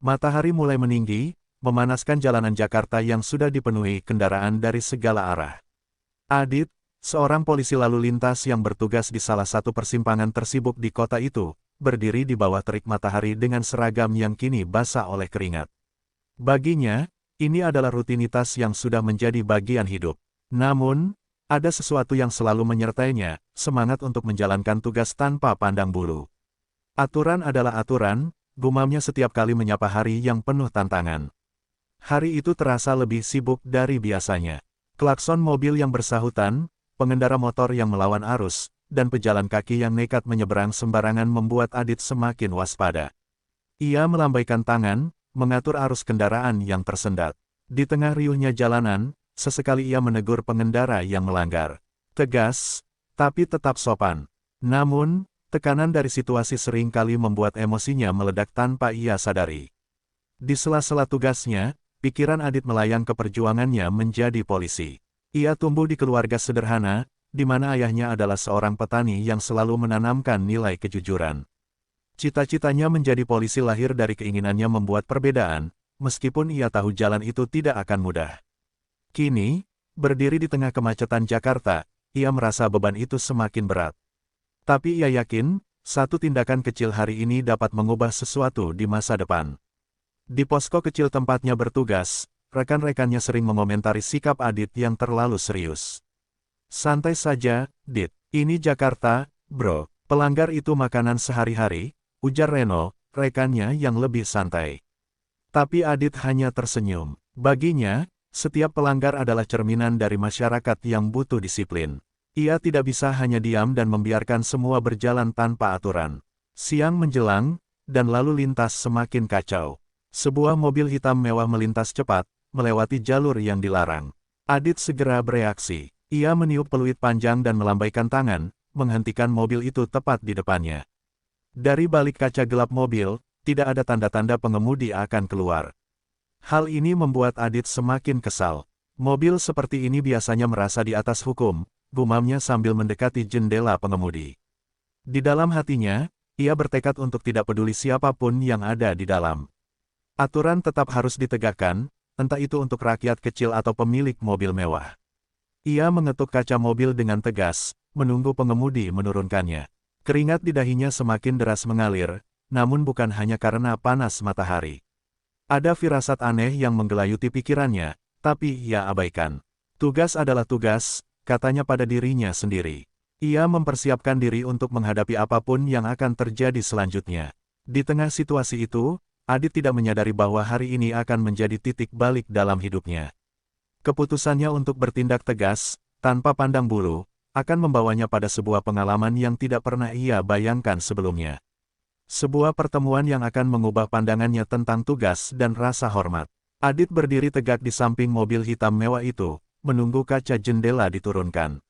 Matahari mulai meninggi, memanaskan jalanan Jakarta yang sudah dipenuhi kendaraan dari segala arah. Adit, seorang polisi lalu lintas yang bertugas di salah satu persimpangan tersibuk di kota itu, berdiri di bawah terik matahari dengan seragam yang kini basah oleh keringat. Baginya, ini adalah rutinitas yang sudah menjadi bagian hidup. Namun, ada sesuatu yang selalu menyertainya, semangat untuk menjalankan tugas tanpa pandang bulu. Aturan adalah aturan, gumamnya setiap kali menyapa hari yang penuh tantangan. Hari itu terasa lebih sibuk dari biasanya. Klakson mobil yang bersahutan, pengendara motor yang melawan arus, dan pejalan kaki yang nekat menyeberang sembarangan membuat Adit semakin waspada. Ia melambaikan tangan, mengatur arus kendaraan yang tersendat. Di tengah riuhnya jalanan, sesekali ia menegur pengendara yang melanggar. Tegas, tapi tetap sopan. Namun, tekanan dari situasi sering kali membuat emosinya meledak tanpa ia sadari. Di sela-sela tugasnya, pikiran Adit melayang ke perjuangannya menjadi polisi. Ia tumbuh di keluarga sederhana, di mana ayahnya adalah seorang petani yang selalu menanamkan nilai kejujuran. Cita-citanya menjadi polisi lahir dari keinginannya membuat perbedaan, meskipun ia tahu jalan itu tidak akan mudah. Kini, berdiri di tengah kemacetan Jakarta, ia merasa beban itu semakin berat. Tapi ia yakin, satu tindakan kecil hari ini dapat mengubah sesuatu di masa depan. Di posko kecil tempatnya bertugas, rekan-rekannya sering mengomentari sikap Adit yang terlalu serius. Santai saja, Dit. Ini Jakarta, bro. Pelanggar itu makanan sehari-hari, ujar Reno, rekannya yang lebih santai. Tapi Adit hanya tersenyum. Baginya, setiap pelanggar adalah cerminan dari masyarakat yang butuh disiplin. Ia tidak bisa hanya diam dan membiarkan semua berjalan tanpa aturan. Siang menjelang, dan lalu lintas semakin kacau. Sebuah mobil hitam mewah melintas cepat, melewati jalur yang dilarang. Adit segera bereaksi. Ia meniup peluit panjang dan melambaikan tangan, menghentikan mobil itu tepat di depannya. Dari balik kaca gelap mobil, tidak ada tanda-tanda pengemudi akan keluar. Hal ini membuat Adit semakin kesal. Mobil seperti ini biasanya merasa di atas hukum, gumamnya sambil mendekati jendela pengemudi. Di dalam hatinya, ia bertekad untuk tidak peduli siapapun yang ada di dalam. Aturan tetap harus ditegakkan, entah itu untuk rakyat kecil atau pemilik mobil mewah. Ia mengetuk kaca mobil dengan tegas, menunggu pengemudi menurunkannya. Keringat di dahinya semakin deras mengalir, namun bukan hanya karena panas matahari. Ada firasat aneh yang menggelayuti pikirannya, tapi ia abaikan. Tugas adalah tugas, katanya pada dirinya sendiri. Ia mempersiapkan diri untuk menghadapi apapun yang akan terjadi selanjutnya. Di tengah situasi itu, Adit tidak menyadari bahwa hari ini akan menjadi titik balik dalam hidupnya. Keputusannya untuk bertindak tegas, tanpa pandang bulu, akan membawanya pada sebuah pengalaman yang tidak pernah ia bayangkan sebelumnya. Sebuah pertemuan yang akan mengubah pandangannya tentang tugas dan rasa hormat. Adit berdiri tegak di samping mobil hitam mewah itu, menunggu kaca jendela diturunkan.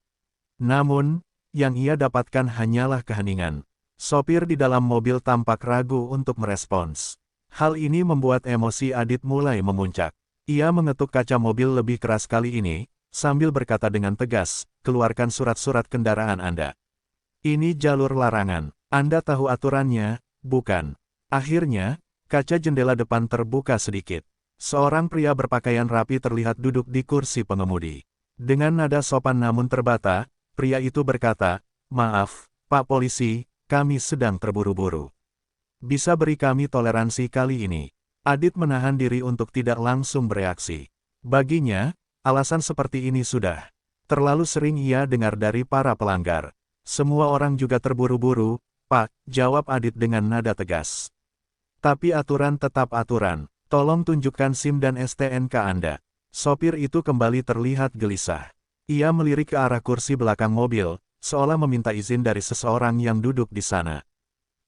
Namun, yang ia dapatkan hanyalah keheningan. Sopir di dalam mobil tampak ragu untuk merespons. Hal ini membuat emosi Adit mulai memuncak. Ia mengetuk kaca mobil lebih keras kali ini, sambil berkata dengan tegas, keluarkan surat-surat kendaraan Anda. Ini jalur larangan. Anda tahu aturannya, bukan? Akhirnya, kaca jendela depan terbuka sedikit. Seorang pria berpakaian rapi terlihat duduk di kursi pengemudi. Dengan nada sopan namun terbata, pria itu berkata, "Maaf, Pak Polisi, kami sedang terburu-buru. Bisa beri kami toleransi kali ini?" Adit menahan diri untuk tidak langsung bereaksi. Baginya, alasan seperti ini sudah terlalu sering ia dengar dari para pelanggar. Semua orang juga terburu-buru, Pak, jawab Adit dengan nada tegas. Tapi aturan tetap aturan. Tolong tunjukkan SIM dan STNK Anda. Sopir itu kembali terlihat gelisah. Ia melirik ke arah kursi belakang mobil, seolah meminta izin dari seseorang yang duduk di sana.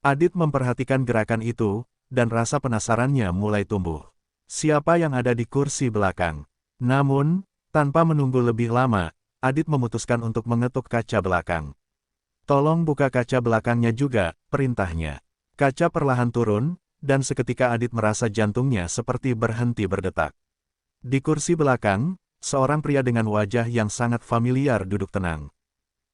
Adit memperhatikan gerakan itu, dan rasa penasarannya mulai tumbuh. Siapa yang ada di kursi belakang? Namun, tanpa menunggu lebih lama, Adit memutuskan untuk mengetuk kaca belakang. Tolong buka kaca belakangnya juga, perintahnya. Kaca perlahan turun, dan seketika Adit merasa jantungnya seperti berhenti berdetak. Di kursi belakang, seorang pria dengan wajah yang sangat familiar duduk tenang.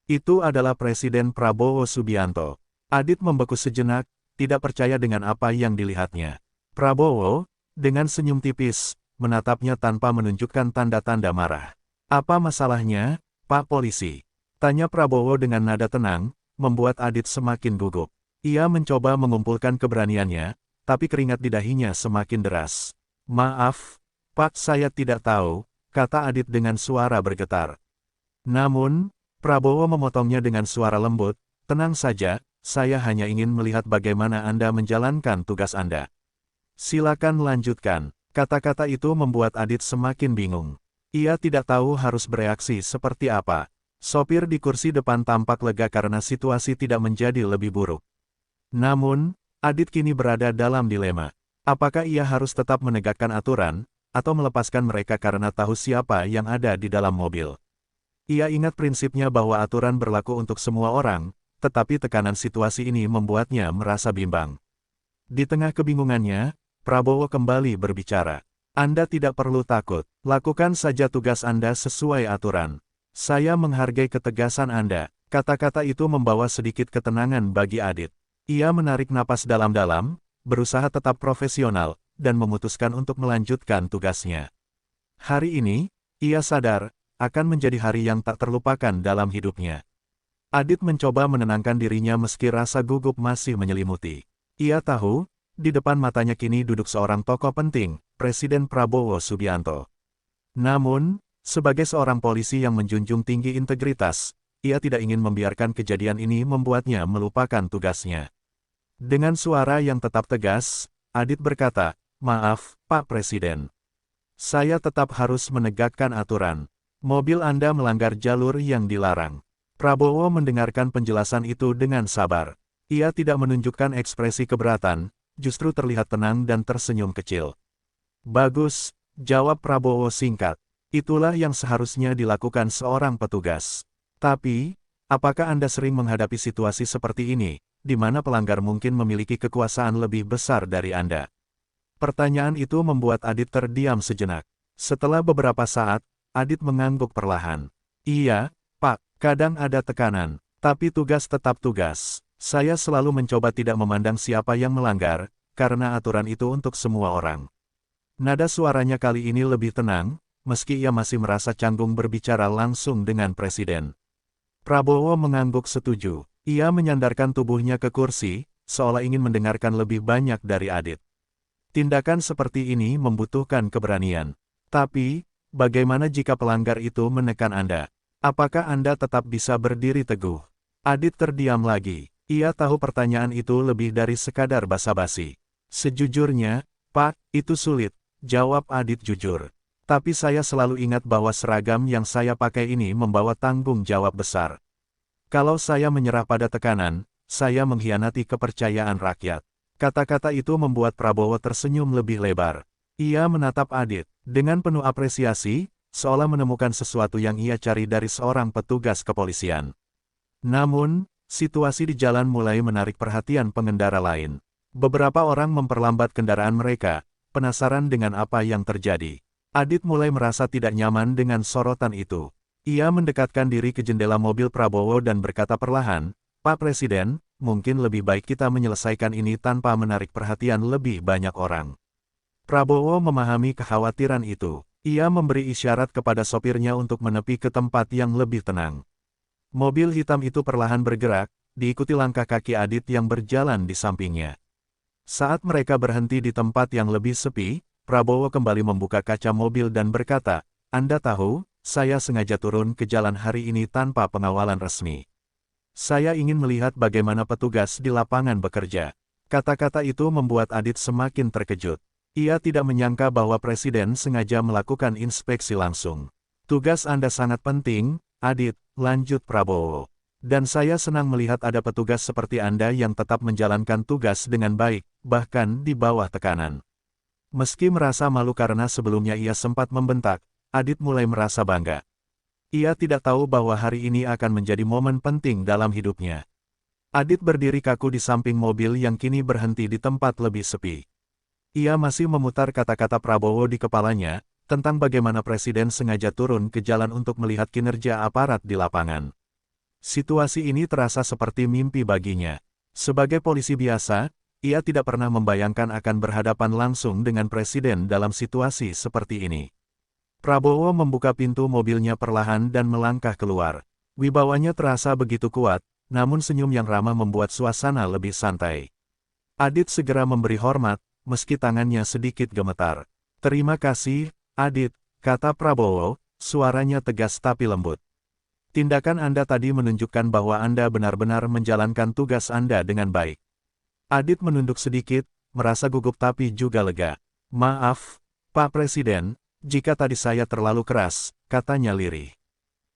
Itu adalah Presiden Prabowo Subianto. Adit membeku sejenak, tidak percaya dengan apa yang dilihatnya. Prabowo, dengan senyum tipis, menatapnya tanpa menunjukkan tanda-tanda marah. Apa masalahnya, Pak Polisi? Tanya Prabowo dengan nada tenang, membuat Adit semakin gugup. Ia mencoba mengumpulkan keberaniannya, tapi keringat di dahinya semakin deras. Maaf, Pak, saya tidak tahu, kata Adit dengan suara bergetar. Namun, Prabowo memotongnya dengan suara lembut, tenang saja, saya hanya ingin melihat bagaimana Anda menjalankan tugas Anda. Silakan lanjutkan. Kata-kata itu membuat Adit semakin bingung. Ia tidak tahu harus bereaksi seperti apa. Sopir di kursi depan tampak lega karena situasi tidak menjadi lebih buruk. Namun, Adit kini berada dalam dilema. Apakah ia harus tetap menegakkan aturan, atau melepaskan mereka karena tahu siapa yang ada di dalam mobil? Ia ingat prinsipnya bahwa aturan berlaku untuk semua orang, tetapi tekanan situasi ini membuatnya merasa bimbang. Di tengah kebingungannya, Prabowo kembali berbicara. Anda tidak perlu takut, lakukan saja tugas Anda sesuai aturan. Saya menghargai ketegasan Anda. Kata-kata itu membawa sedikit ketenangan bagi Adit. Ia menarik napas dalam-dalam, berusaha tetap profesional, dan memutuskan untuk melanjutkan tugasnya. Hari ini, ia sadar, akan menjadi hari yang tak terlupakan dalam hidupnya. Adit mencoba menenangkan dirinya meski rasa gugup masih menyelimuti. Ia tahu, di depan matanya kini duduk seorang tokoh penting, Presiden Prabowo Subianto. Namun, sebagai seorang polisi yang menjunjung tinggi integritas, ia tidak ingin membiarkan kejadian ini membuatnya melupakan tugasnya. Dengan suara yang tetap tegas, Adit berkata, "Maaf, Pak Presiden. Saya tetap harus menegakkan aturan. Mobil Anda melanggar jalur yang dilarang." Prabowo mendengarkan penjelasan itu dengan sabar. Ia tidak menunjukkan ekspresi keberatan, justru terlihat tenang dan tersenyum kecil. "Bagus," jawab Prabowo singkat. "Itulah yang seharusnya dilakukan seorang petugas. Tapi, apakah Anda sering menghadapi situasi seperti ini, di mana pelanggar mungkin memiliki kekuasaan lebih besar dari Anda?" Pertanyaan itu membuat Adit terdiam sejenak. Setelah beberapa saat, Adit mengangguk perlahan. "Iya, Pak, kadang ada tekanan, tapi tugas tetap tugas. Saya selalu mencoba tidak memandang siapa yang melanggar, karena aturan itu untuk semua orang." Nada suaranya kali ini lebih tenang, meski ia masih merasa canggung berbicara langsung dengan Presiden. Prabowo mengangguk setuju. Ia menyandarkan tubuhnya ke kursi, seolah ingin mendengarkan lebih banyak dari Adit. Tindakan seperti ini membutuhkan keberanian. Tapi, bagaimana jika pelanggar itu menekan Anda? Apakah Anda tetap bisa berdiri teguh? Adit terdiam lagi. Ia tahu pertanyaan itu lebih dari sekadar basa-basi. "Sejujurnya, Pak, itu sulit," jawab Adit jujur. "Tapi saya selalu ingat bahwa seragam yang saya pakai ini membawa tanggung jawab besar. Kalau saya menyerah pada tekanan, saya mengkhianati kepercayaan rakyat." Kata-kata itu membuat Prabowo tersenyum lebih lebar. Ia menatap Adit dengan penuh apresiasi, seolah menemukan sesuatu yang ia cari dari seorang petugas kepolisian. Namun, situasi di jalan mulai menarik perhatian pengendara lain. Beberapa orang memperlambat kendaraan mereka, penasaran dengan apa yang terjadi. Adit mulai merasa tidak nyaman dengan sorotan itu. Ia mendekatkan diri ke jendela mobil Prabowo dan berkata perlahan, "Pak Presiden, mungkin lebih baik kita menyelesaikan ini tanpa menarik perhatian lebih banyak orang." Prabowo memahami kekhawatiran itu. Ia memberi isyarat kepada sopirnya untuk menepi ke tempat yang lebih tenang. Mobil hitam itu perlahan bergerak, diikuti langkah kaki Adit yang berjalan di sampingnya. Saat mereka berhenti di tempat yang lebih sepi, Prabowo kembali membuka kaca mobil dan berkata, "Anda tahu, saya sengaja turun ke jalan hari ini tanpa pengawalan resmi. Saya ingin melihat bagaimana petugas di lapangan bekerja." Kata-kata itu membuat Adit semakin terkejut. Ia tidak menyangka bahwa Presiden sengaja melakukan inspeksi langsung. "Tugas Anda sangat penting, Adit," lanjut Prabowo. "Dan saya senang melihat ada petugas seperti Anda yang tetap menjalankan tugas dengan baik, bahkan di bawah tekanan." Meski merasa malu karena sebelumnya ia sempat membentak, Adit mulai merasa bangga. Ia tidak tahu bahwa hari ini akan menjadi momen penting dalam hidupnya. Adit berdiri kaku di samping mobil yang kini berhenti di tempat lebih sepi. Ia masih memutar kata-kata Prabowo di kepalanya, tentang bagaimana Presiden sengaja turun ke jalan untuk melihat kinerja aparat di lapangan. Situasi ini terasa seperti mimpi baginya. Sebagai polisi biasa, ia tidak pernah membayangkan akan berhadapan langsung dengan presiden dalam situasi seperti ini. Prabowo membuka pintu mobilnya perlahan dan melangkah keluar. Wibawanya terasa begitu kuat, namun senyum yang ramah membuat suasana lebih santai. Adit segera memberi hormat, meski tangannya sedikit gemetar. "Terima kasih, Adit," kata Prabowo, suaranya tegas tapi lembut. "Tindakan Anda tadi menunjukkan bahwa Anda benar-benar menjalankan tugas Anda dengan baik." Adit menunduk sedikit, merasa gugup tapi juga lega. "Maaf, Pak Presiden, jika tadi saya terlalu keras," katanya lirih.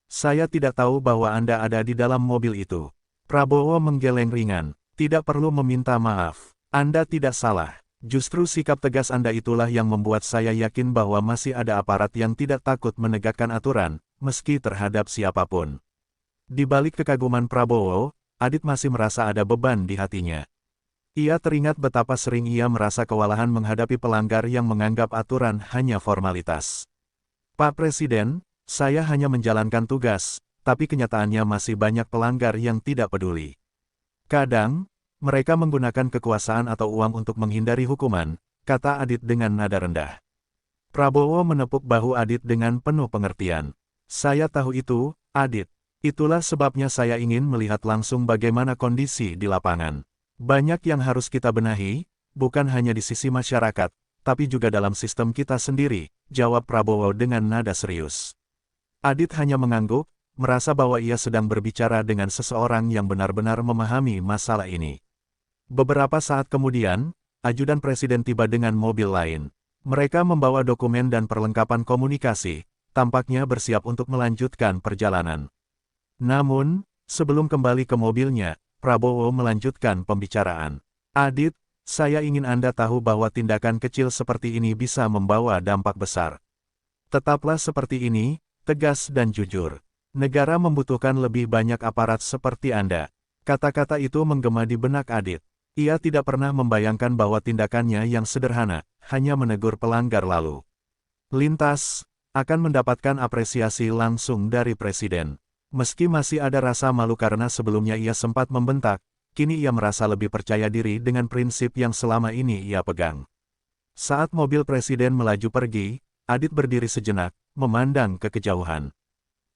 "Saya tidak tahu bahwa Anda ada di dalam mobil itu." Prabowo menggeleng ringan. "Tidak perlu meminta maaf. Anda tidak salah. Justru sikap tegas Anda itulah yang membuat saya yakin bahwa masih ada aparat yang tidak takut menegakkan aturan, meski terhadap siapapun." Di balik kekaguman Prabowo, Adit masih merasa ada beban di hatinya. Ia teringat betapa sering ia merasa kewalahan menghadapi pelanggar yang menganggap aturan hanya formalitas. "Pak Presiden, saya hanya menjalankan tugas, tapi kenyataannya masih banyak pelanggar yang tidak peduli. Kadang, mereka menggunakan kekuasaan atau uang untuk menghindari hukuman," kata Adit dengan nada rendah. Prabowo menepuk bahu Adit dengan penuh pengertian. "Saya tahu itu, Adit. Itulah sebabnya saya ingin melihat langsung bagaimana kondisi di lapangan. Banyak yang harus kita benahi, bukan hanya di sisi masyarakat, tapi juga dalam sistem kita sendiri," jawab Prabowo dengan nada serius. Adit hanya mengangguk, merasa bahwa ia sedang berbicara dengan seseorang yang benar-benar memahami masalah ini. Beberapa saat kemudian, ajudan presiden tiba dengan mobil lain. Mereka membawa dokumen dan perlengkapan komunikasi, tampaknya bersiap untuk melanjutkan perjalanan. Namun, sebelum kembali ke mobilnya, Prabowo melanjutkan pembicaraan. "Adit, saya ingin Anda tahu bahwa tindakan kecil seperti ini bisa membawa dampak besar. Tetaplah seperti ini, tegas dan jujur. Negara membutuhkan lebih banyak aparat seperti Anda." Kata-kata itu menggema di benak Adit. Ia tidak pernah membayangkan bahwa tindakannya yang sederhana, hanya menegur pelanggar lalu lintas, akan mendapatkan apresiasi langsung dari presiden. Meski masih ada rasa malu karena sebelumnya ia sempat membentak, kini ia merasa lebih percaya diri dengan prinsip yang selama ini ia pegang. Saat mobil presiden melaju pergi, Adit berdiri sejenak, memandang ke kejauhan.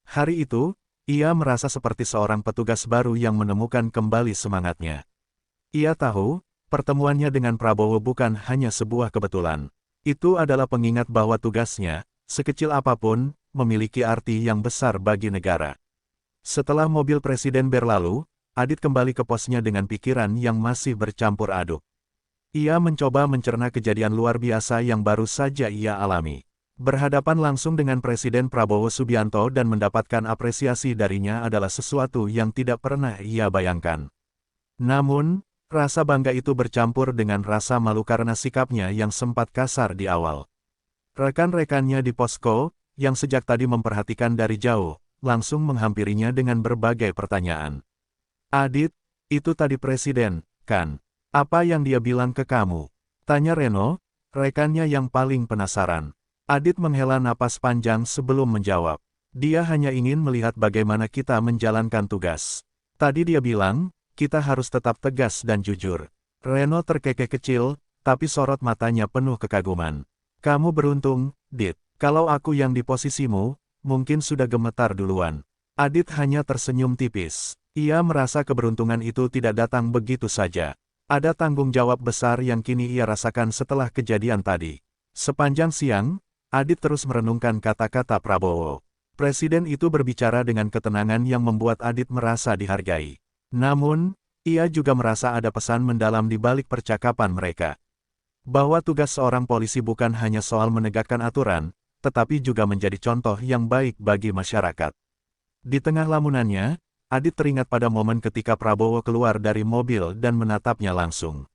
Hari itu, ia merasa seperti seorang petugas baru yang menemukan kembali semangatnya. Ia tahu, pertemuannya dengan Prabowo bukan hanya sebuah kebetulan. Itu adalah pengingat bahwa tugasnya, sekecil apapun, memiliki arti yang besar bagi negara. Setelah mobil presiden berlalu, Adit kembali ke posnya dengan pikiran yang masih bercampur aduk. Ia mencoba mencerna kejadian luar biasa yang baru saja ia alami. Berhadapan langsung dengan Presiden Prabowo Subianto dan mendapatkan apresiasi darinya adalah sesuatu yang tidak pernah ia bayangkan. Namun, rasa bangga itu bercampur dengan rasa malu karena sikapnya yang sempat kasar di awal. Rekan-rekannya di posko, yang sejak tadi memperhatikan dari jauh, langsung menghampirinya dengan berbagai pertanyaan. "Adit, itu tadi presiden, kan? Apa yang dia bilang ke kamu?" tanya Reno, rekannya yang paling penasaran. Adit menghela napas panjang sebelum menjawab. "Dia hanya ingin melihat bagaimana kita menjalankan tugas. Tadi dia bilang, kita harus tetap tegas dan jujur." Reno terkekeh kecil, tapi sorot matanya penuh kekaguman. "Kamu beruntung, Dit. Kalau aku yang di posisimu, mungkin sudah gemetar duluan." Adit hanya tersenyum tipis. Ia merasa keberuntungan itu tidak datang begitu saja. Ada tanggung jawab besar yang kini ia rasakan setelah kejadian tadi. Sepanjang siang, Adit terus merenungkan kata-kata Prabowo. Presiden itu berbicara dengan ketenangan yang membuat Adit merasa dihargai. Namun, ia juga merasa ada pesan mendalam di balik percakapan mereka. Bahwa tugas seorang polisi bukan hanya soal menegakkan aturan, tetapi juga menjadi contoh yang baik bagi masyarakat. Di tengah lamunannya, Adit teringat pada momen ketika Prabowo keluar dari mobil dan menatapnya langsung.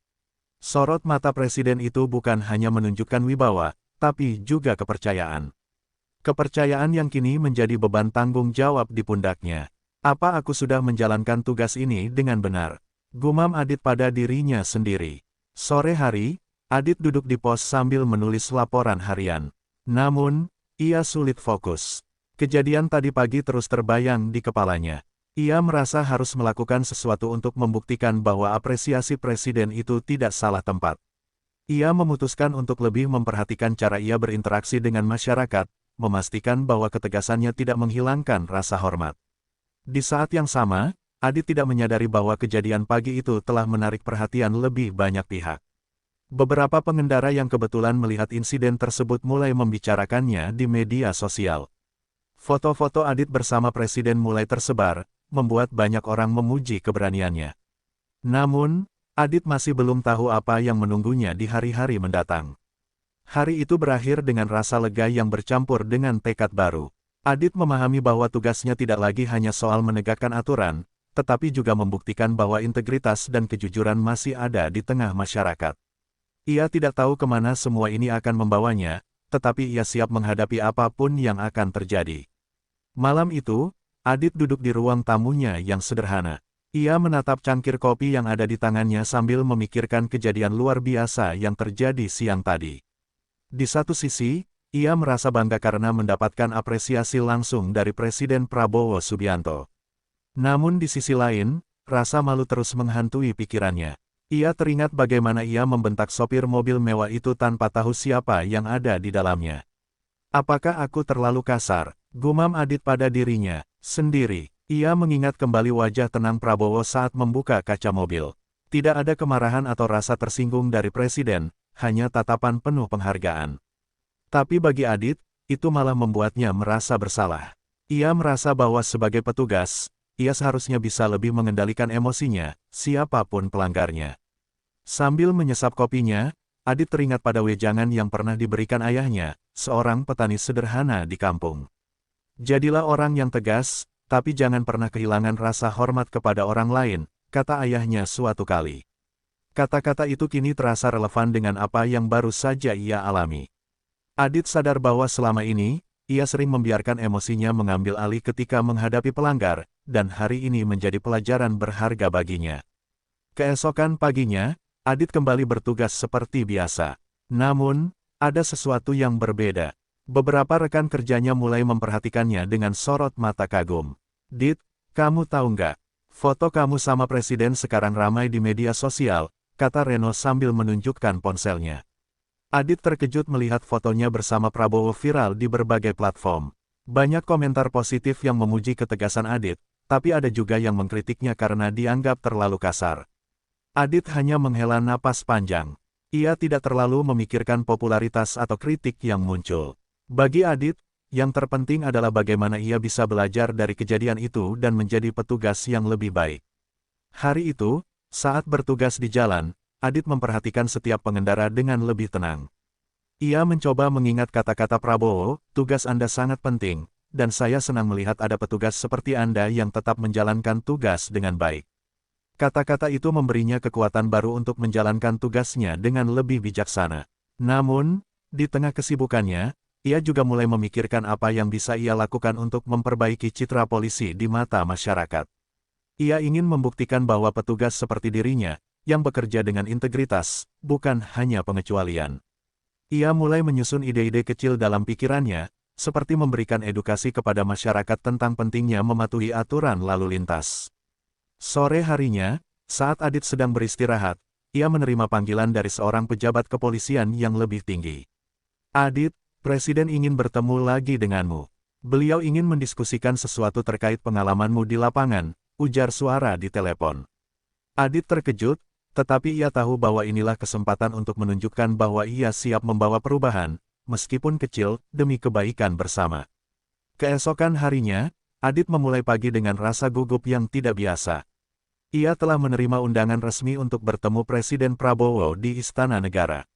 Sorot mata presiden itu bukan hanya menunjukkan wibawa, tapi juga kepercayaan. Kepercayaan yang kini menjadi beban tanggung jawab di pundaknya. "Apa aku sudah menjalankan tugas ini dengan benar?" gumam Adit pada dirinya sendiri. Sore hari, Adit duduk di pos sambil menulis laporan harian. Namun, ia sulit fokus. Kejadian tadi pagi terus terbayang di kepalanya. Ia merasa harus melakukan sesuatu untuk membuktikan bahwa apresiasi presiden itu tidak salah tempat. Ia memutuskan untuk lebih memperhatikan cara ia berinteraksi dengan masyarakat, memastikan bahwa ketegasannya tidak menghilangkan rasa hormat. Di saat yang sama, Adit tidak menyadari bahwa kejadian pagi itu telah menarik perhatian lebih banyak pihak. Beberapa pengendara yang kebetulan melihat insiden tersebut mulai membicarakannya di media sosial. Foto-foto Adit bersama presiden mulai tersebar, membuat banyak orang memuji keberaniannya. Namun, Adit masih belum tahu apa yang menunggunya di hari-hari mendatang. Hari itu berakhir dengan rasa lega yang bercampur dengan tekad baru. Adit memahami bahwa tugasnya tidak lagi hanya soal menegakkan aturan, tetapi juga membuktikan bahwa integritas dan kejujuran masih ada di tengah masyarakat. Ia tidak tahu kemana semua ini akan membawanya, tetapi ia siap menghadapi apapun yang akan terjadi. Malam itu, Adit duduk di ruang tamunya yang sederhana. Ia menatap cangkir kopi yang ada di tangannya sambil memikirkan kejadian luar biasa yang terjadi siang tadi. Di satu sisi, ia merasa bangga karena mendapatkan apresiasi langsung dari Presiden Prabowo Subianto. Namun di sisi lain, rasa malu terus menghantui pikirannya. Ia teringat bagaimana ia membentak sopir mobil mewah itu tanpa tahu siapa yang ada di dalamnya. Apakah aku terlalu kasar? Gumam Adit pada dirinya sendiri. Ia mengingat kembali wajah tenang Prabowo saat membuka kaca mobil. Tidak ada kemarahan atau rasa tersinggung dari presiden, hanya tatapan penuh penghargaan. Tapi bagi Adit, itu malah membuatnya merasa bersalah. Ia merasa bahwa sebagai petugas, ia seharusnya bisa lebih mengendalikan emosinya, siapapun pelanggarnya. Sambil menyesap kopinya, Adit teringat pada wejangan yang pernah diberikan ayahnya, seorang petani sederhana di kampung. Jadilah orang yang tegas, tapi jangan pernah kehilangan rasa hormat kepada orang lain, kata ayahnya suatu kali. Kata-kata itu kini terasa relevan dengan apa yang baru saja ia alami. Adit sadar bahwa selama ini, ia sering membiarkan emosinya mengambil alih ketika menghadapi pelanggar, dan hari ini menjadi pelajaran berharga baginya. Keesokan paginya, Adit kembali bertugas seperti biasa. Namun, ada sesuatu yang berbeda. Beberapa rekan kerjanya mulai memperhatikannya dengan sorot mata kagum. Dit, kamu tahu nggak? Foto kamu sama presiden sekarang ramai di media sosial, kata Reno sambil menunjukkan ponselnya. Adit terkejut melihat fotonya bersama Prabowo viral di berbagai platform. Banyak komentar positif yang memuji ketegasan Adit, tapi ada juga yang mengkritiknya karena dianggap terlalu kasar. Adit hanya menghela napas panjang. Ia tidak terlalu memikirkan popularitas atau kritik yang muncul. Bagi Adit, yang terpenting adalah bagaimana ia bisa belajar dari kejadian itu dan menjadi petugas yang lebih baik. Hari itu, saat bertugas di jalan, Adit memperhatikan setiap pengendara dengan lebih tenang. Ia mencoba mengingat kata-kata Prabowo, tugas Anda sangat penting, dan saya senang melihat ada petugas seperti Anda yang tetap menjalankan tugas dengan baik. Kata-kata itu memberinya kekuatan baru untuk menjalankan tugasnya dengan lebih bijaksana. Namun, di tengah kesibukannya, ia juga mulai memikirkan apa yang bisa ia lakukan untuk memperbaiki citra polisi di mata masyarakat. Ia ingin membuktikan bahwa petugas seperti dirinya, yang bekerja dengan integritas, bukan hanya pengecualian. Ia mulai menyusun ide-ide kecil dalam pikirannya, seperti memberikan edukasi kepada masyarakat tentang pentingnya mematuhi aturan lalu lintas. Sore harinya, saat Adit sedang beristirahat, ia menerima panggilan dari seorang pejabat kepolisian yang lebih tinggi. Adit, Presiden ingin bertemu lagi denganmu. Beliau ingin mendiskusikan sesuatu terkait pengalamanmu di lapangan, ujar suara di telepon. Adit terkejut, tetapi ia tahu bahwa inilah kesempatan untuk menunjukkan bahwa ia siap membawa perubahan, meskipun kecil, demi kebaikan bersama. Keesokan harinya, Adit memulai pagi dengan rasa gugup yang tidak biasa. Ia telah menerima undangan resmi untuk bertemu Presiden Prabowo di Istana Negara.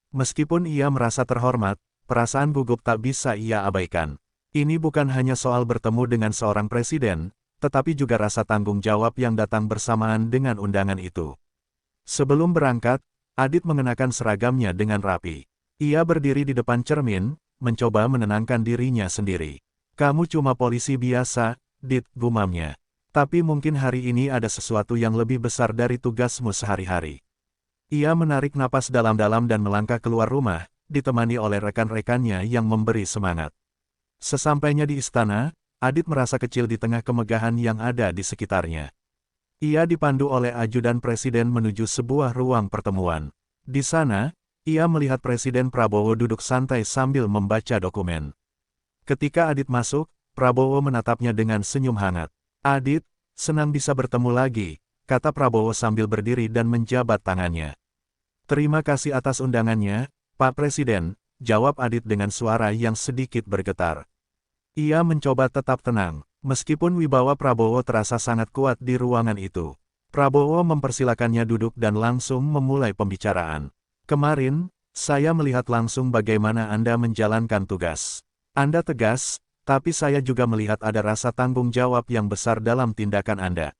Meskipun ia merasa terhormat, perasaan gugup tak bisa ia abaikan. Ini bukan hanya soal bertemu dengan seorang presiden, tetapi juga rasa tanggung jawab yang datang bersamaan dengan undangan itu. Sebelum berangkat, Adit mengenakan seragamnya dengan rapi. Ia berdiri di depan cermin, mencoba menenangkan dirinya sendiri. Kamu cuma polisi biasa, Dit, gumamnya. Tapi mungkin hari ini ada sesuatu yang lebih besar dari tugasmu sehari-hari. Ia menarik napas dalam-dalam dan melangkah keluar rumah, ditemani oleh rekan-rekannya yang memberi semangat. Sesampainya di istana, Adit merasa kecil di tengah kemegahan yang ada di sekitarnya. Ia dipandu oleh ajudan presiden menuju sebuah ruang pertemuan. Di sana, ia melihat Presiden Prabowo duduk santai sambil membaca dokumen. Ketika Adit masuk, Prabowo menatapnya dengan senyum hangat. "Adit, senang bisa bertemu lagi," kata Prabowo sambil berdiri dan menjabat tangannya. "Terima kasih atas undangannya, Pak Presiden," jawab Adit dengan suara yang sedikit bergetar. Ia mencoba tetap tenang, meskipun wibawa Prabowo terasa sangat kuat di ruangan itu. Prabowo mempersilakannya duduk dan langsung memulai pembicaraan. "Kemarin, saya melihat langsung bagaimana Anda menjalankan tugas. Anda tegas, tapi saya juga melihat ada rasa tanggung jawab yang besar dalam tindakan Anda."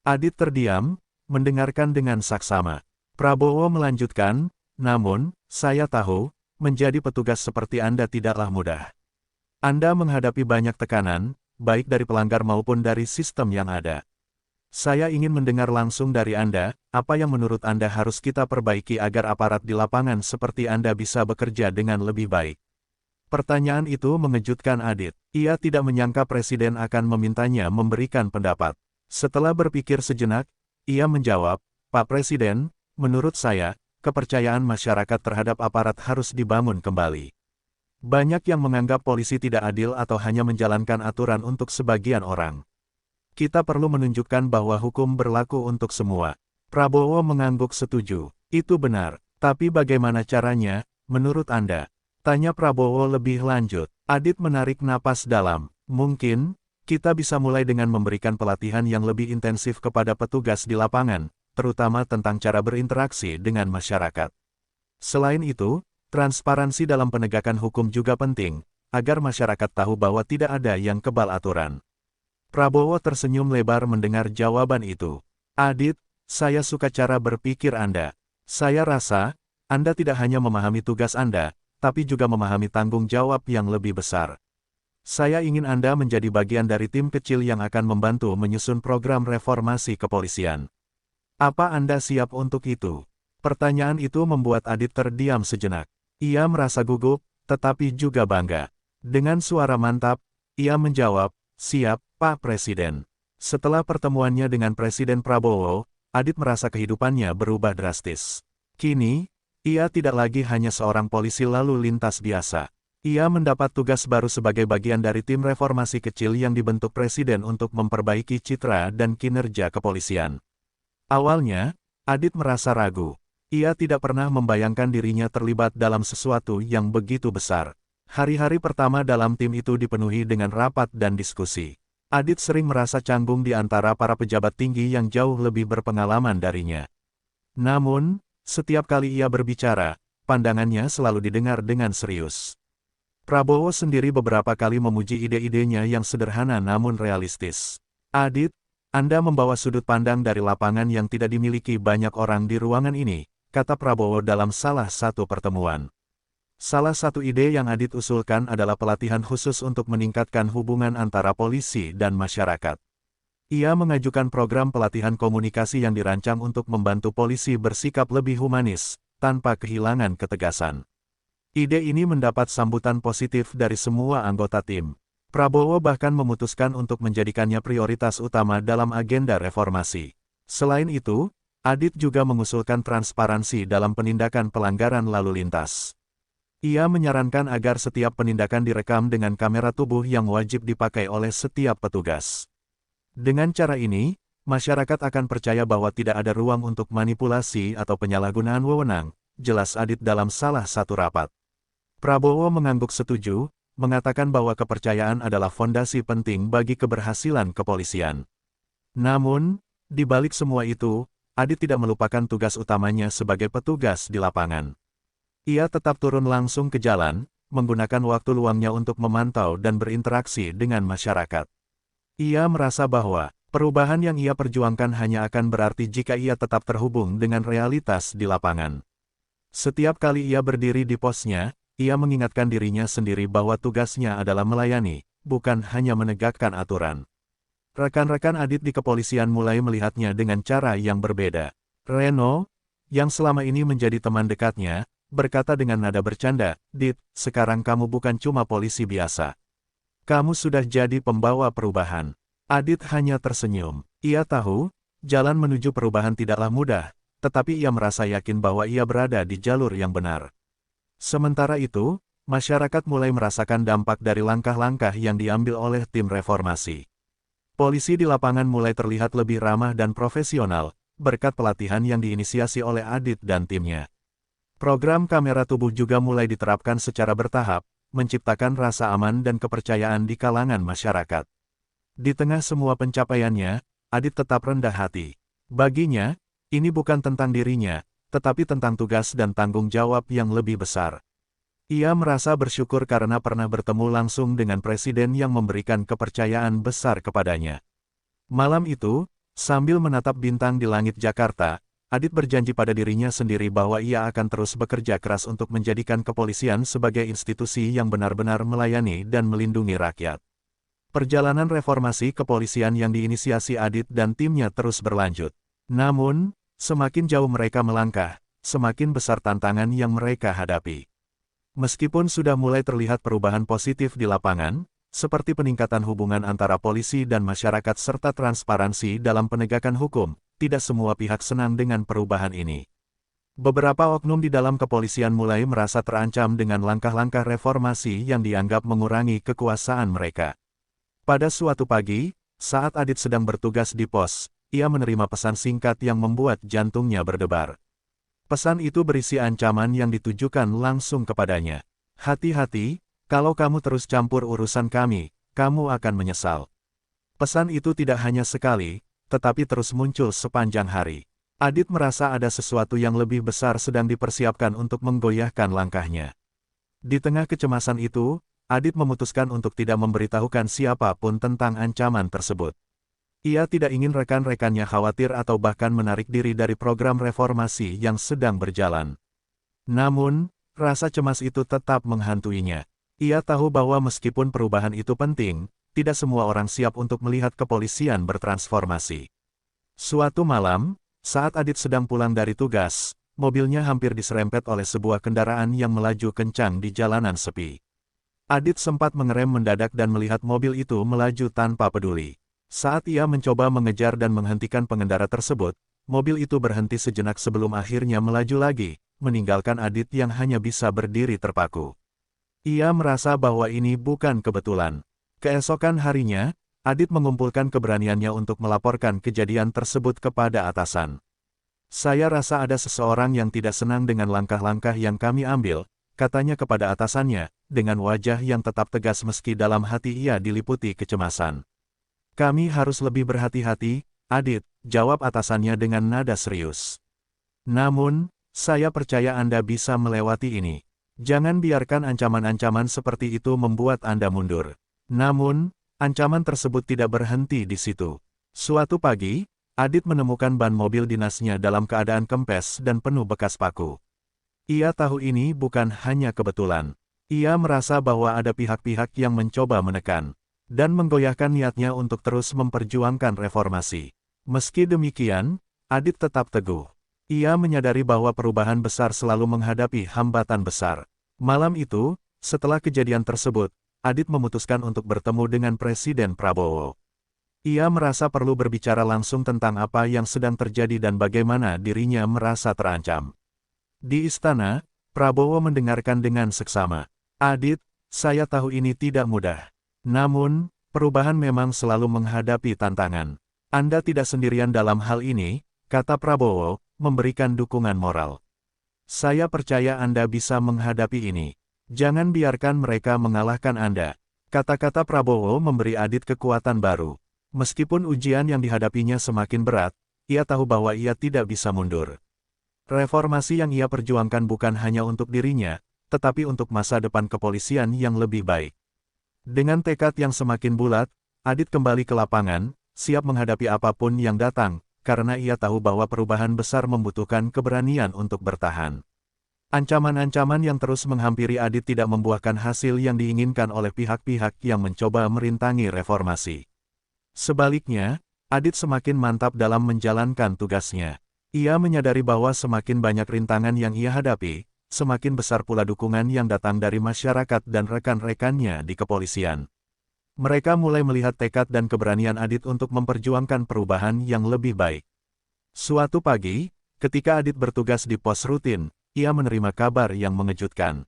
Adit terdiam, mendengarkan dengan saksama. Prabowo melanjutkan, "Namun, saya tahu, menjadi petugas seperti Anda tidaklah mudah. Anda menghadapi banyak tekanan, baik dari pelanggar maupun dari sistem yang ada. Saya ingin mendengar langsung dari Anda, apa yang menurut Anda harus kita perbaiki agar aparat di lapangan seperti Anda bisa bekerja dengan lebih baik." Pertanyaan itu mengejutkan Adit. Ia tidak menyangka presiden akan memintanya memberikan pendapat. Setelah berpikir sejenak, ia menjawab, "Pak Presiden, menurut saya, kepercayaan masyarakat terhadap aparat harus dibangun kembali. Banyak yang menganggap polisi tidak adil atau hanya menjalankan aturan untuk sebagian orang. Kita perlu menunjukkan bahwa hukum berlaku untuk semua." Prabowo mengangguk setuju. "Itu benar, tapi bagaimana caranya, menurut Anda?" tanya Prabowo lebih lanjut. Adit menarik napas dalam. "Mungkin, kita bisa mulai dengan memberikan pelatihan yang lebih intensif kepada petugas di lapangan, terutama tentang cara berinteraksi dengan masyarakat. Selain itu, transparansi dalam penegakan hukum juga penting, agar masyarakat tahu bahwa tidak ada yang kebal aturan." Prabowo tersenyum lebar mendengar jawaban itu. "Adit, saya suka cara berpikir Anda. Saya rasa, Anda tidak hanya memahami tugas Anda, tapi juga memahami tanggung jawab yang lebih besar. Saya ingin Anda menjadi bagian dari tim kecil yang akan membantu menyusun program reformasi kepolisian. Apa Anda siap untuk itu?" Pertanyaan itu membuat Adit terdiam sejenak. Ia merasa gugup, tetapi juga bangga. Dengan suara mantap, ia menjawab, "Siap, Pak Presiden." Setelah pertemuannya dengan Presiden Prabowo, Adit merasa kehidupannya berubah drastis. Kini, ia tidak lagi hanya seorang polisi lalu lintas biasa. Ia mendapat tugas baru sebagai bagian dari tim reformasi kecil yang dibentuk Presiden untuk memperbaiki citra dan kinerja kepolisian. Awalnya, Adit merasa ragu. Ia tidak pernah membayangkan dirinya terlibat dalam sesuatu yang begitu besar. Hari-hari pertama dalam tim itu dipenuhi dengan rapat dan diskusi. Adit sering merasa canggung di antara para pejabat tinggi yang jauh lebih berpengalaman darinya. Namun, setiap kali ia berbicara, pandangannya selalu didengar dengan serius. Prabowo sendiri beberapa kali memuji ide-idenya yang sederhana namun realistis. "Adit, Anda membawa sudut pandang dari lapangan yang tidak dimiliki banyak orang di ruangan ini," kata Prabowo dalam salah satu pertemuan. Salah satu ide yang Adit usulkan adalah pelatihan khusus untuk meningkatkan hubungan antara polisi dan masyarakat. Ia mengajukan program pelatihan komunikasi yang dirancang untuk membantu polisi bersikap lebih humanis, tanpa kehilangan ketegasan. Ide ini mendapat sambutan positif dari semua anggota tim. Prabowo bahkan memutuskan untuk menjadikannya prioritas utama dalam agenda reformasi. Selain itu, Adit juga mengusulkan transparansi dalam penindakan pelanggaran lalu lintas. Ia menyarankan agar setiap penindakan direkam dengan kamera tubuh yang wajib dipakai oleh setiap petugas. Dengan cara ini, masyarakat akan percaya bahwa tidak ada ruang untuk manipulasi atau penyalahgunaan wewenang, jelas Adit dalam salah satu rapat. Prabowo mengangguk setuju, mengatakan bahwa kepercayaan adalah fondasi penting bagi keberhasilan kepolisian. Namun, di balik semua itu, Adit tidak melupakan tugas utamanya sebagai petugas di lapangan. Ia tetap turun langsung ke jalan, menggunakan waktu luangnya untuk memantau dan berinteraksi dengan masyarakat. Ia merasa bahwa perubahan yang ia perjuangkan hanya akan berarti jika ia tetap terhubung dengan realitas di lapangan. Setiap kali ia berdiri di posnya, ia mengingatkan dirinya sendiri bahwa tugasnya adalah melayani, bukan hanya menegakkan aturan. Rekan-rekan Adit di kepolisian mulai melihatnya dengan cara yang berbeda. Reno, yang selama ini menjadi teman dekatnya, berkata dengan nada bercanda, "Dit, sekarang kamu bukan cuma polisi biasa. Kamu sudah jadi pembawa perubahan. Adit hanya tersenyum. Ia tahu, jalan menuju perubahan tidaklah mudah, tetapi ia merasa yakin bahwa ia berada di jalur yang benar. Sementara itu, masyarakat mulai merasakan dampak dari langkah-langkah yang diambil oleh tim reformasi. Polisi di lapangan mulai terlihat lebih ramah dan profesional, berkat pelatihan yang diinisiasi oleh Adit dan timnya. Program kamera tubuh juga mulai diterapkan secara bertahap, menciptakan rasa aman dan kepercayaan di kalangan masyarakat. Di tengah semua pencapaiannya, Adit tetap rendah hati. Baginya, ini bukan tentang dirinya, tetapi tentang tugas dan tanggung jawab yang lebih besar. Ia merasa bersyukur karena pernah bertemu langsung dengan presiden yang memberikan kepercayaan besar kepadanya. Malam itu, sambil menatap bintang di langit Jakarta, Adit berjanji pada dirinya sendiri bahwa ia akan terus bekerja keras untuk menjadikan kepolisian sebagai institusi yang benar-benar melayani dan melindungi rakyat. Perjalanan reformasi kepolisian yang diinisiasi Adit dan timnya terus berlanjut. Namun, semakin jauh mereka melangkah, semakin besar tantangan yang mereka hadapi. Meskipun sudah mulai terlihat perubahan positif di lapangan, seperti peningkatan hubungan antara polisi dan masyarakat serta transparansi dalam penegakan hukum, tidak semua pihak senang dengan perubahan ini. Beberapa oknum di dalam kepolisian mulai merasa terancam dengan langkah-langkah reformasi yang dianggap mengurangi kekuasaan mereka. Pada suatu pagi, saat Adit sedang bertugas di pos, ia menerima pesan singkat yang membuat jantungnya berdebar. Pesan itu berisi ancaman yang ditujukan langsung kepadanya. Hati-hati, kalau kamu terus campur urusan kami, kamu akan menyesal. Pesan itu tidak hanya sekali, tetapi terus muncul sepanjang hari. Adit merasa ada sesuatu yang lebih besar sedang dipersiapkan untuk menggoyahkan langkahnya. Di tengah kecemasan itu, Adit memutuskan untuk tidak memberitahukan siapapun tentang ancaman tersebut. Ia tidak ingin rekan-rekannya khawatir atau bahkan menarik diri dari program reformasi yang sedang berjalan. Namun, rasa cemas itu tetap menghantuinya. Ia tahu bahwa meskipun perubahan itu penting, tidak semua orang siap untuk melihat kepolisian bertransformasi. Suatu malam, saat Adit sedang pulang dari tugas, mobilnya hampir diserempet oleh sebuah kendaraan yang melaju kencang di jalanan sepi. Adit sempat mengerem mendadak dan melihat mobil itu melaju tanpa peduli. Saat ia mencoba mengejar dan menghentikan pengendara tersebut, mobil itu berhenti sejenak sebelum akhirnya melaju lagi, meninggalkan Adit yang hanya bisa berdiri terpaku. Ia merasa bahwa ini bukan kebetulan. Keesokan harinya, Adit mengumpulkan keberaniannya untuk melaporkan kejadian tersebut kepada atasan. Saya rasa ada seseorang yang tidak senang dengan langkah-langkah yang kami ambil, katanya kepada atasannya, dengan wajah yang tetap tegas meski dalam hati ia diliputi kecemasan. Kami harus lebih berhati-hati, Adit, jawab atasannya dengan nada serius. Namun, saya percaya Anda bisa melewati ini. Jangan biarkan ancaman-ancaman seperti itu membuat Anda mundur. Namun, ancaman tersebut tidak berhenti di situ. Suatu pagi, Adit menemukan ban mobil dinasnya dalam keadaan kempes dan penuh bekas paku. Ia tahu ini bukan hanya kebetulan. Ia merasa bahwa ada pihak-pihak yang mencoba menekan dan menggoyahkan niatnya untuk terus memperjuangkan reformasi. Meski demikian, Adit tetap teguh. Ia menyadari bahwa perubahan besar selalu menghadapi hambatan besar. Malam itu, setelah kejadian tersebut, Adit memutuskan untuk bertemu dengan Presiden Prabowo. Ia merasa perlu berbicara langsung tentang apa yang sedang terjadi dan bagaimana dirinya merasa terancam. Di istana, Prabowo mendengarkan dengan seksama. Adit, saya tahu ini tidak mudah. Namun, perubahan memang selalu menghadapi tantangan. Anda tidak sendirian dalam hal ini, kata Prabowo, memberikan dukungan moral. Saya percaya Anda bisa menghadapi ini. Jangan biarkan mereka mengalahkan Anda. Kata-kata Prabowo memberi Adit kekuatan baru. Meskipun ujian yang dihadapinya semakin berat, ia tahu bahwa ia tidak bisa mundur. Reformasi yang ia perjuangkan bukan hanya untuk dirinya, tetapi untuk masa depan kepolisian yang lebih baik. Dengan tekad yang semakin bulat, Adit kembali ke lapangan, siap menghadapi apapun yang datang, karena ia tahu bahwa perubahan besar membutuhkan keberanian untuk bertahan. Ancaman-ancaman yang terus menghampiri Adit tidak membuahkan hasil yang diinginkan oleh pihak-pihak yang mencoba merintangi reformasi. Sebaliknya, Adit semakin mantap dalam menjalankan tugasnya. Ia menyadari bahwa semakin banyak rintangan yang ia hadapi, semakin besar pula dukungan yang datang dari masyarakat dan rekan-rekannya di kepolisian. Mereka mulai melihat tekad dan keberanian Adit untuk memperjuangkan perubahan yang lebih baik. Suatu pagi, ketika Adit bertugas di pos rutin, ia menerima kabar yang mengejutkan.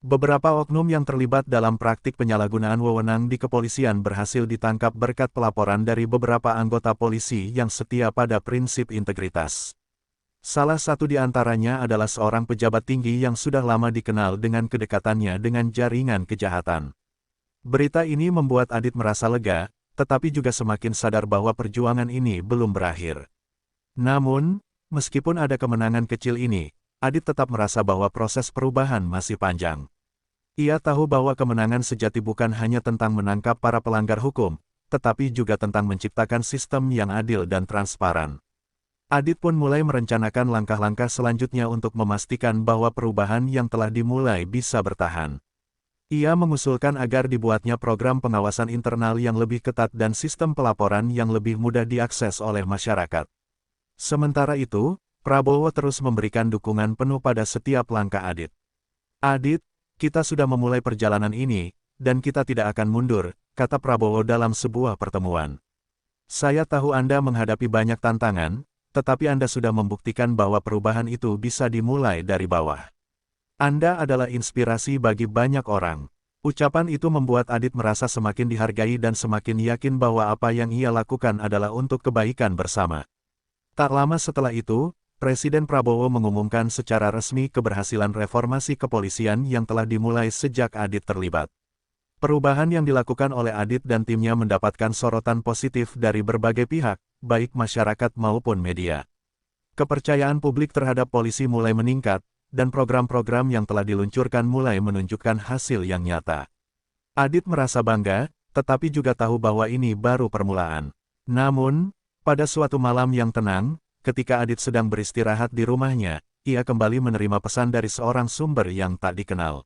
Beberapa oknum yang terlibat dalam praktik penyalahgunaan wewenang di kepolisian berhasil ditangkap berkat pelaporan dari beberapa anggota polisi yang setia pada prinsip integritas. Salah satu di antaranya adalah seorang pejabat tinggi yang sudah lama dikenal dengan kedekatannya dengan jaringan kejahatan. Berita ini membuat Adit merasa lega, tetapi juga semakin sadar bahwa perjuangan ini belum berakhir. Namun, meskipun ada kemenangan kecil ini, Adit tetap merasa bahwa proses perubahan masih panjang. Ia tahu bahwa kemenangan sejati bukan hanya tentang menangkap para pelanggar hukum, tetapi juga tentang menciptakan sistem yang adil dan transparan. Adit pun mulai merencanakan langkah-langkah selanjutnya untuk memastikan bahwa perubahan yang telah dimulai bisa bertahan. Ia mengusulkan agar dibuatnya program pengawasan internal yang lebih ketat dan sistem pelaporan yang lebih mudah diakses oleh masyarakat. Sementara itu, Prabowo terus memberikan dukungan penuh pada setiap langkah Adit. "Adit, kita sudah memulai perjalanan ini, dan kita tidak akan mundur," kata Prabowo dalam sebuah pertemuan. "Saya tahu Anda menghadapi banyak tantangan, tetapi Anda sudah membuktikan bahwa perubahan itu bisa dimulai dari bawah. Anda adalah inspirasi bagi banyak orang." Ucapan itu membuat Adit merasa semakin dihargai dan semakin yakin bahwa apa yang ia lakukan adalah untuk kebaikan bersama. Tak lama setelah itu, Presiden Prabowo mengumumkan secara resmi keberhasilan reformasi kepolisian yang telah dimulai sejak Adit terlibat. Perubahan yang dilakukan oleh Adit dan timnya mendapatkan sorotan positif dari berbagai pihak, baik masyarakat maupun media. Kepercayaan publik terhadap polisi mulai meningkat, dan program-program yang telah diluncurkan mulai menunjukkan hasil yang nyata. Adit merasa bangga, tetapi juga tahu bahwa ini baru permulaan. Namun, pada suatu malam yang tenang, ketika Adit sedang beristirahat di rumahnya, ia kembali menerima pesan dari seorang sumber yang tak dikenal.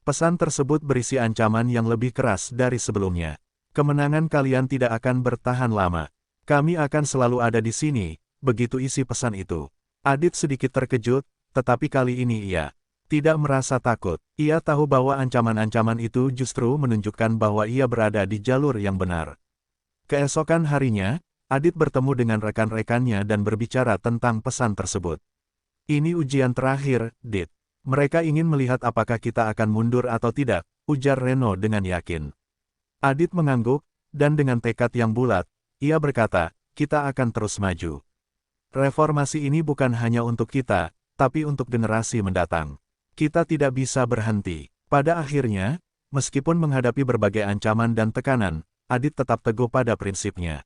Pesan tersebut berisi ancaman yang lebih keras dari sebelumnya. "Kemenangan kalian tidak akan bertahan lama. Kami akan selalu ada di sini," begitu isi pesan itu. Adit sedikit terkejut, tetapi kali ini ia tidak merasa takut. Ia tahu bahwa ancaman-ancaman itu justru menunjukkan bahwa ia berada di jalur yang benar. Keesokan harinya, Adit bertemu dengan rekan-rekannya dan berbicara tentang pesan tersebut. "Ini ujian terakhir, Dit. Mereka ingin melihat apakah kita akan mundur atau tidak," ujar Reno dengan yakin. Adit mengangguk, dan dengan tekad yang bulat, ia berkata, "Kita akan terus maju. Reformasi ini bukan hanya untuk kita, tapi untuk generasi mendatang. Kita tidak bisa berhenti." Pada akhirnya, meskipun menghadapi berbagai ancaman dan tekanan, Adit tetap teguh pada prinsipnya.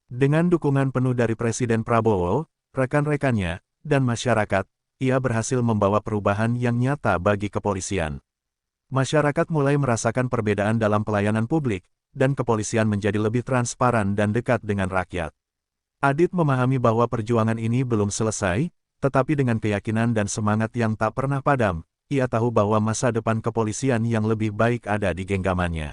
Dengan dukungan penuh dari Presiden Prabowo, rekan-rekannya, dan masyarakat, ia berhasil membawa perubahan yang nyata bagi kepolisian. Masyarakat mulai merasakan perbedaan dalam pelayanan publik, dan kepolisian menjadi lebih transparan dan dekat dengan rakyat. Adit memahami bahwa perjuangan ini belum selesai, tetapi dengan keyakinan dan semangat yang tak pernah padam, ia tahu bahwa masa depan kepolisian yang lebih baik ada di genggamannya.